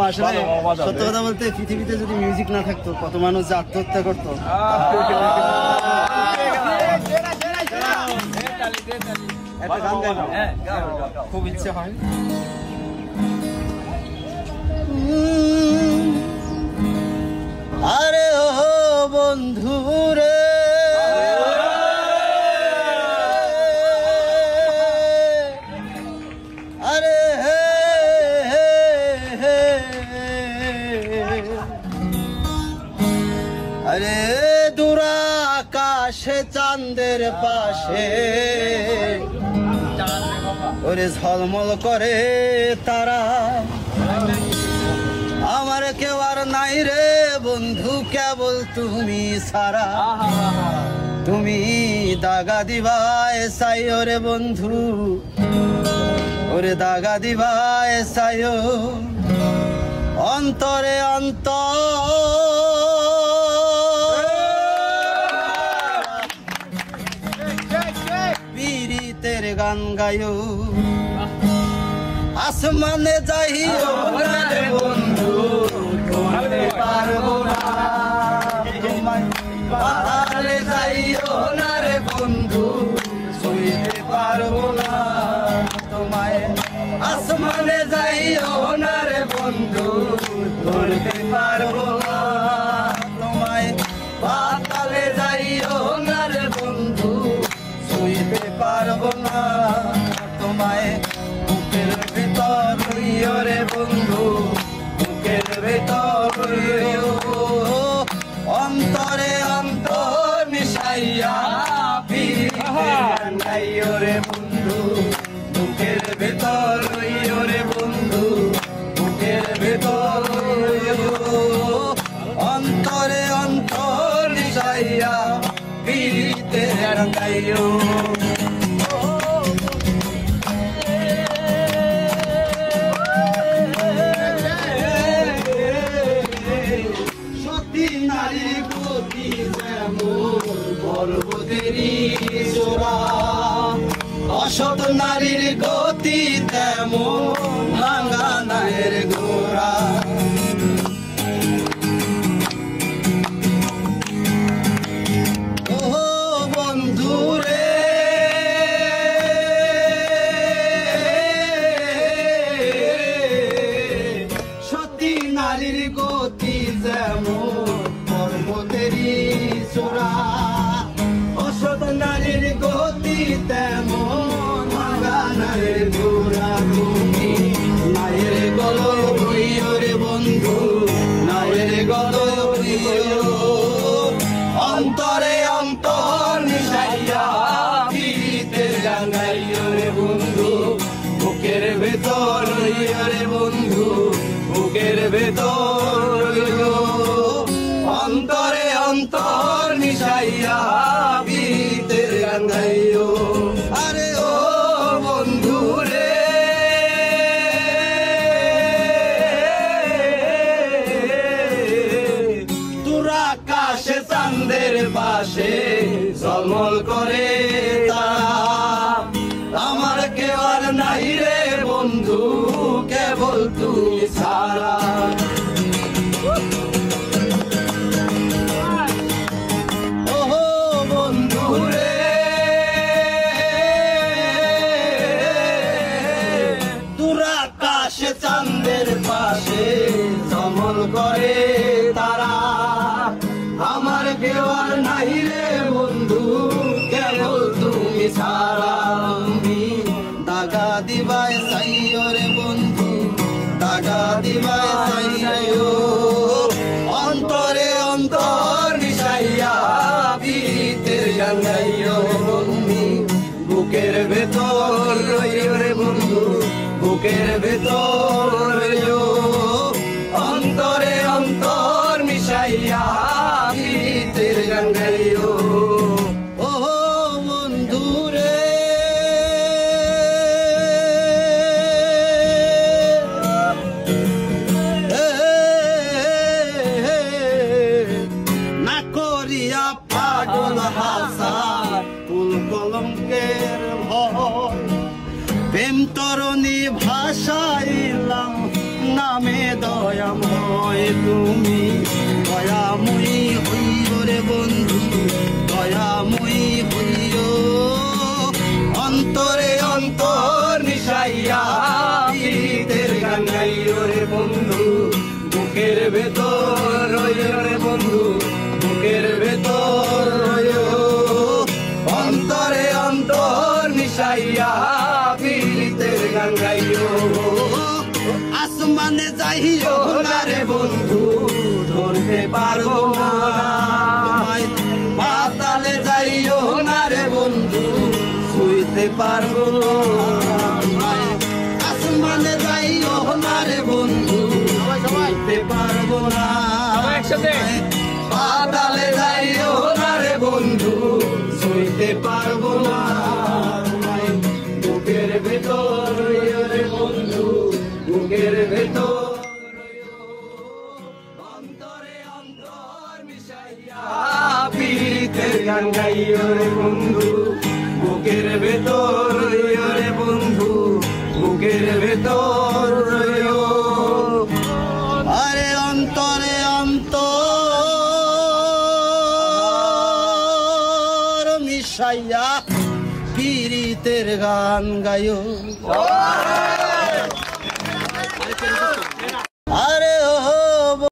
আসলে সত্য কথা বলতে পৃথিবীতে যদি মিউজিক না থাকতো কত মানুষ যে আত্মহত্যা করতো। খুব ইচ্ছে হয়। আরে ও বন্ধু রে, আরে আরে দূর আকাশে চাঁদের পাশে ওরে ঝলমল করে তারা, আমার কেউ আর নাই রে বন্ধু কেবল তুমি ছাড়া। তুমি দাগা দিবায় চাই ওরে বন্ধু, ওরে দাগা দিবায় চাই অন্তরে পীড়িতের গান গায়ো, আসমানে যাইও না রে বন্ধু ধরতে পারবো না, পাহাড়ে যাইও না রে বন্ধু ছুঁইতে পারবো না তোমায়, আসমানে যাইও না রে বন্ধু ধরতে পারবো না তোমায়, পাতালে যাইও না রে বন্ধু ছুঁইতে পারবো না তোমায়, বুকের ভিতর রইও রে বন্ধু, বুকের ভিতর রইও, অন্তরে অন্তর মিশাইয়া গাইও রে বন্ধু, বুকের ভিতর রইও রে বন্ধু, বুকের ভিতর রইও, অন্তরে অন্তর মিশাইয়া পিরিতে গাইও। নারী গতি যেমন পর্বতেরই চূড়া, অসৎ নারীর গতি তেমন ভাঙা নায়ের গোড়া, ও বন্ধু রে সতী নারীর গতি যেমন পর্বতেরই চূড়া, অসৎ নারীর গতি তেমন ভাঙা নায়ের গোড়া, তুমি নায়ের গল হইও রে বন্ধু, নায়ের গল হইও, অন্তরে অন্তর মিশাইয়া পিরিতে গাইও রে বন্ধু, বুকের ভেতর রইও রে বন্ধু, বুকের ভেতর রইও, অন্তরে অন্তর মিশাইয়া পিরিতে গাইও। আরে ও বন্ধু রে, দূর আকাশে চাঁদের পাশে ঝলমল করে তারা, আমার কেউ আর নাই রে বন্ধু কেবল তুমি ছাড়া, চাঁদের পাশে ঝলমল করে তারা, আমার কেউ আর নাই রে বন্ধু কেবল তুমি ছাড়া, তুমি দাগা দিবায় চাইও রে বন্ধু, দাগা দিবায় চাইও, অন্তরে অন্তর মিশাইয়া পিরিতের গান গাইও বন্ধু, বুকের ভেতর রইও রে বন্ধু, বুকের ভেতর রইও, অন্তরে অন্তর মিশাইয়া পিরিতের গান গাইও। ও বন্ধু রে না করিয়া পাগল হাসা ফুল কলঙ্কের ভয়, প্রেম তরণী ভাষাইলাম নামে দয়াময় তুমি দয়াময়ী হইও রে বন্ধু দয়াময়ী হইও অন্তরে অন্তর মিশাইয়া পীড়িতের গান গাইও রে বন্ধু বুকের ভেতর রইও রে বন্ধু বুকের ভেতর রইও অন্তরে অন্তর মিশাইয়া পীড়িতের গান গাইও আসমানে যাইও না রে বন্ধু ধরতে পারবো না পাতালে যাইও না রে বন্ধু ছুঁইতে পারবো না আসমানে যাইও না রে বন্ধু ছুঁইতে পারবো না পাতালে যাইও না রে বন্ধু ছুঁইতে পারবো না বুকের ভেতর রে বন্ধু বুকের ভেতর অন্তরে অন্তর মিশাইয়া পীড়িতের গান গাইও রে বন্ধু বুকের ভেতর রে বন্ধু বুকের ভেতর আরে অন্তরে অন্তর মিশাইয়া পীড়িতের গান গাইও